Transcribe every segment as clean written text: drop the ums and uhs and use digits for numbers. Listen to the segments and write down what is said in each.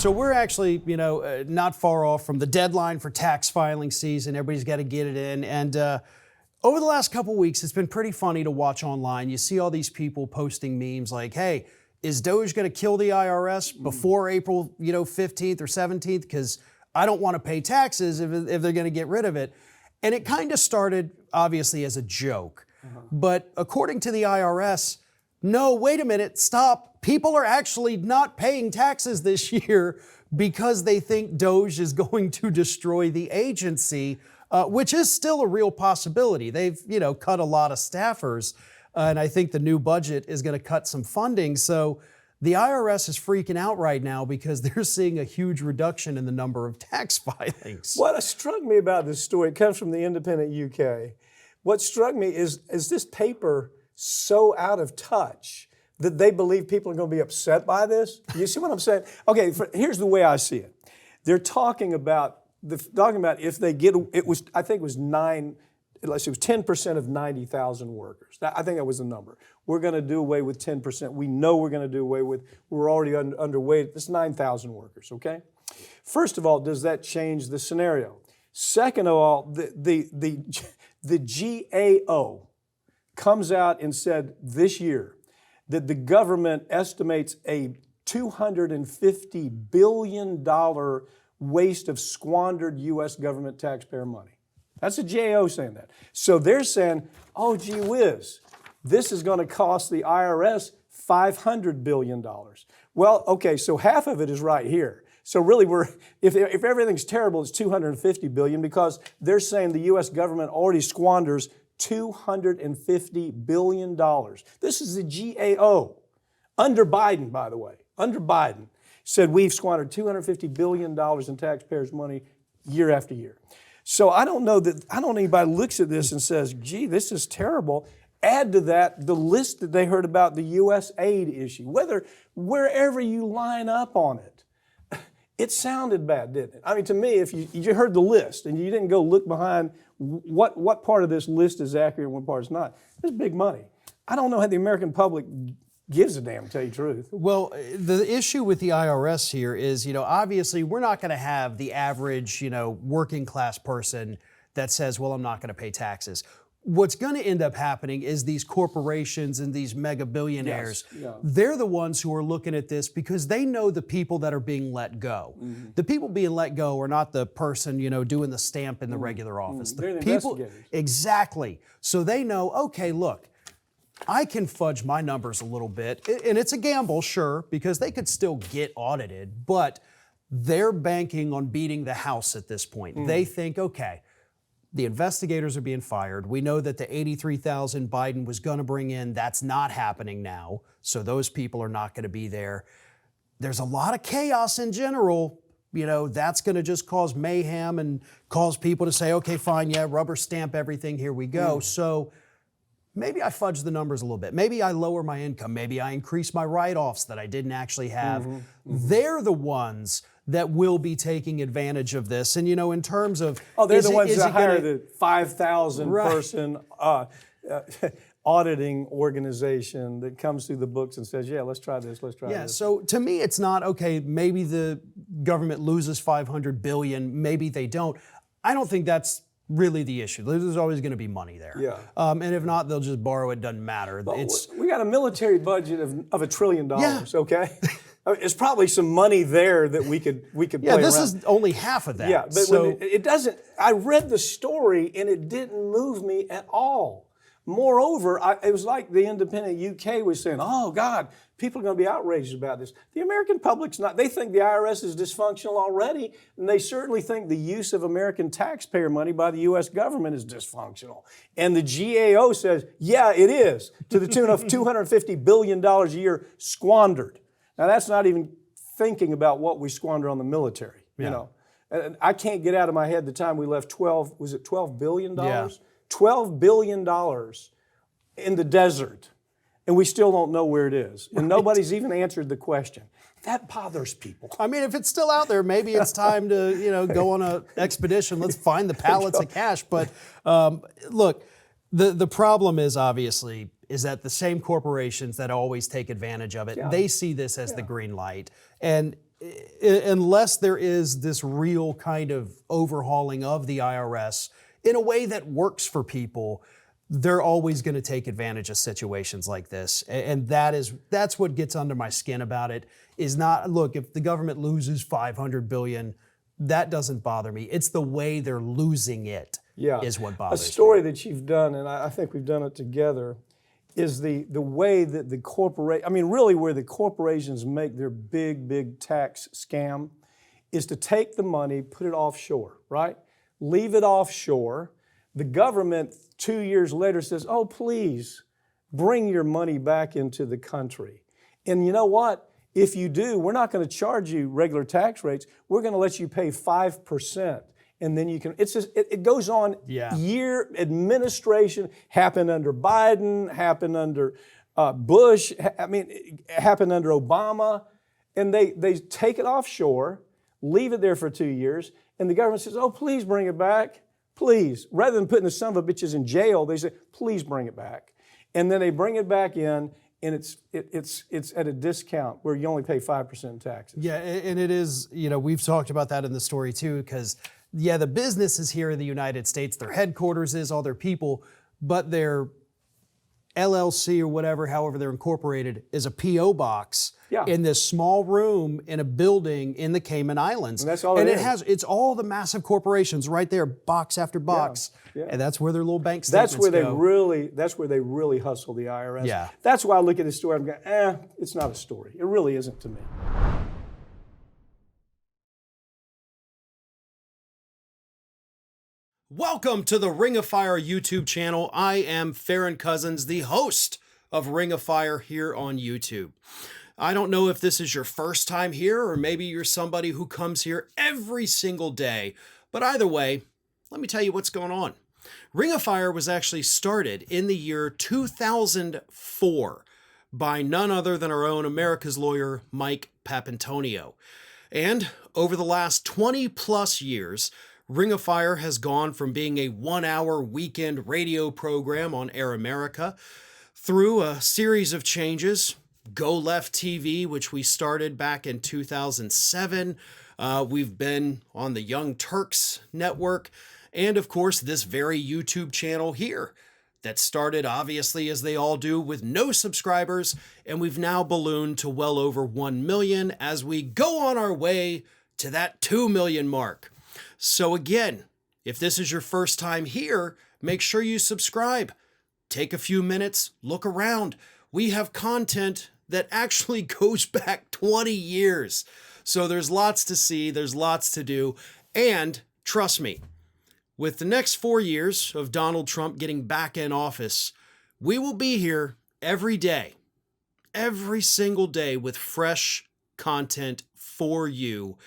So we're actually, not far off from the deadline for tax filing season. Everybody's got to get it in. And over the last couple weeks, it's been pretty funny to watch online. You see all these people posting memes like, hey, is Doge going to kill the IRS before April, 15th or 17th? Because I don't want to pay taxes if they're going to get rid of it. And it kind of started, obviously, as a joke. But according to the IRS, no, wait a minute, stop. People are actually not paying taxes this year because they think Doge is going to destroy the agency, which is still a real possibility. They've, cut a lot of staffers, and I think the new budget is going to cut some funding. So the IRS is freaking out right now because they're seeing a huge reduction in the number of tax filings. What struck me about this story, it comes from the Independent UK. What struck me is this paper so out of touch that they believe people are going to be upset by this? You see what I'm saying? Okay, here's the way I see it. They're talking about if they get, I think it was 10% of 90,000 workers. I think that was the number. We're going to do away with 10%. We know we're going to do away with, we're already underway. It's 9,000 workers, okay? First of all, does that change the scenario? Second of all, the GAO comes out and said this year that the government estimates a $250 billion waste of squandered U.S. government taxpayer money. That's the GAO saying that. So they're saying, oh, gee whiz, this is going to cost the IRS $500 billion. Well, okay, so half of it is right here. So really, if everything's terrible, it's $250 billion because they're saying the U.S. government already squanders $250 billion. This is the GAO. Under Biden, by the way. Under Biden. Said we've squandered $250 billion in taxpayers' money year after year. So I don't know anybody looks at this and says, gee, this is terrible. Add to that the list that they heard about the U.S. aid issue. Wherever you line up on it, it sounded bad, didn't it? I mean, to me, if you heard the list and you didn't go look behind what part of this list is accurate and what part is not, it's big money. I don't know how the American public gives a damn, to tell you the truth. Well, the issue with the IRS here is, obviously we're not going to have the average, working class person that says, well, I'm not going to pay taxes. What's going to end up happening is these corporations and these mega billionaires, they're the ones who are looking at this because they know the people that are being let go. Mm-hmm. The people being let go are not the person, doing the stamp in the regular office. They're the people, investigators. Exactly. So they know, okay, look, I can fudge my numbers a little bit, and it's a gamble, sure, because they could still get audited, but they're banking on beating the house at this point. They think, okay, the investigators are being fired. We know that the 83,000 Biden was going to bring in, that's not happening now, so those people are not going to be there. There's a lot of chaos in general. That's going to just cause mayhem and cause people to say, okay, fine, yeah, rubber stamp everything, here we go. So maybe I fudge the numbers a little bit. Maybe I lower my income. Maybe I increase my write-offs that I didn't actually have. They're the ones that will be taking advantage of this. And, in terms of... Oh, they're the ones that hire the 5,000 person auditing organization that comes through the books and says, yeah, let's try this, let's try this. Yeah, so to me, it's not, okay, maybe the government loses $500 billion, maybe they don't. I don't think that's really the issue. There's always going to be money there. Yeah. And if not, they'll just borrow. It doesn't matter. We got a military budget of $1 trillion, okay? I mean, there's probably some money there that we could play around. Yeah, this is only half of that. Yeah, but when it doesn't, I read the story and it didn't move me at all. Moreover, it was like the Independent UK was saying, oh God, people are going to be outraged about this. The American public's not. They think the IRS is dysfunctional already, and they certainly think the use of American taxpayer money by the U.S. government is dysfunctional. And the GAO says, yeah, it is, to the tune of $250 billion a year squandered. Now, that's not even thinking about what we squander on the military, And I can't get out of my head the time we left $12 billion? Yeah. $12 billion in the desert, and we still don't know where it is. And nobody's even answered the question. That bothers people. I mean, if it's still out there, maybe it's time to, go on an expedition. Let's find the pallets of cash. But look, the problem is obviously is that the same corporations that always take advantage of it, they see this as the green light. And unless there is this real kind of overhauling of the IRS in a way that works for people, they're always going to take advantage of situations like this. And that's what gets under my skin about it, is not, look, if the government loses $500 billion, that doesn't bother me. It's the way they're losing it is what bothers me. A story that you've done, and I think we've done it together, is the way that really where the corporations make their big tax scam is to take the money, put it offshore, right? Leave it offshore. The government 2 years later says, oh, please bring your money back into the country. And you know what? If you do, we're not going to charge you regular tax rates. We're going to let you pay 5%. And then you can, it goes on year administration, happened under Biden, happened under Bush, it happened under Obama. And they take it offshore, leave it there for 2 years, and the government says, oh, please bring it back, please. Rather than putting the son of a bitches in jail, they say, please bring it back. And then they bring it back in, and it's at a discount where you only pay 5% in taxes. Yeah, and it is, we've talked about that in the story too, because the business is here in the United States, their headquarters is, all their people, but their LLC or whatever, however they're incorporated, is a P.O. box in this small room in a building in the Cayman Islands. And that's all it's all the massive corporations right there, box after box. Yeah. And that's where their little bank statements That's where they really hustle the IRS. Yeah. That's why I look at this story, I'm going, it's not a story. It really isn't to me. Welcome to the Ring of Fire YouTube channel. I am Farron Cousins, the host of Ring of Fire here on YouTube. I don't know if this is your first time here, or maybe you're somebody who comes here every single day, but either way, let me tell you what's going on. Ring of Fire was actually started in the year 2004 by none other than our own America's lawyer, Mike Papantonio. And over the last 20 plus years, Ring of Fire has gone from being a 1-hour weekend radio program on Air America through a series of changes. Go Left TV, which we started back in 2007. We've been on the Young Turks network, and of course this very YouTube channel here that started, obviously, as they all do, with no subscribers, and we've now ballooned to well over 1 million as we go on our way to that 2 million mark. So again, if this is your first time here, make sure you subscribe. Take a few minutes, look around. We have content that actually goes back 20 years. So there's lots to see, there's lots to do. And trust me, with the next 4 years of Donald Trump getting back in office, we will be here every day, every single day, with fresh content for you,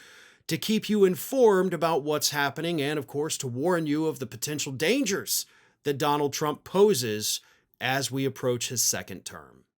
to keep you informed about what's happening, and of course to warn you of the potential dangers that Donald Trump poses as we approach his second term.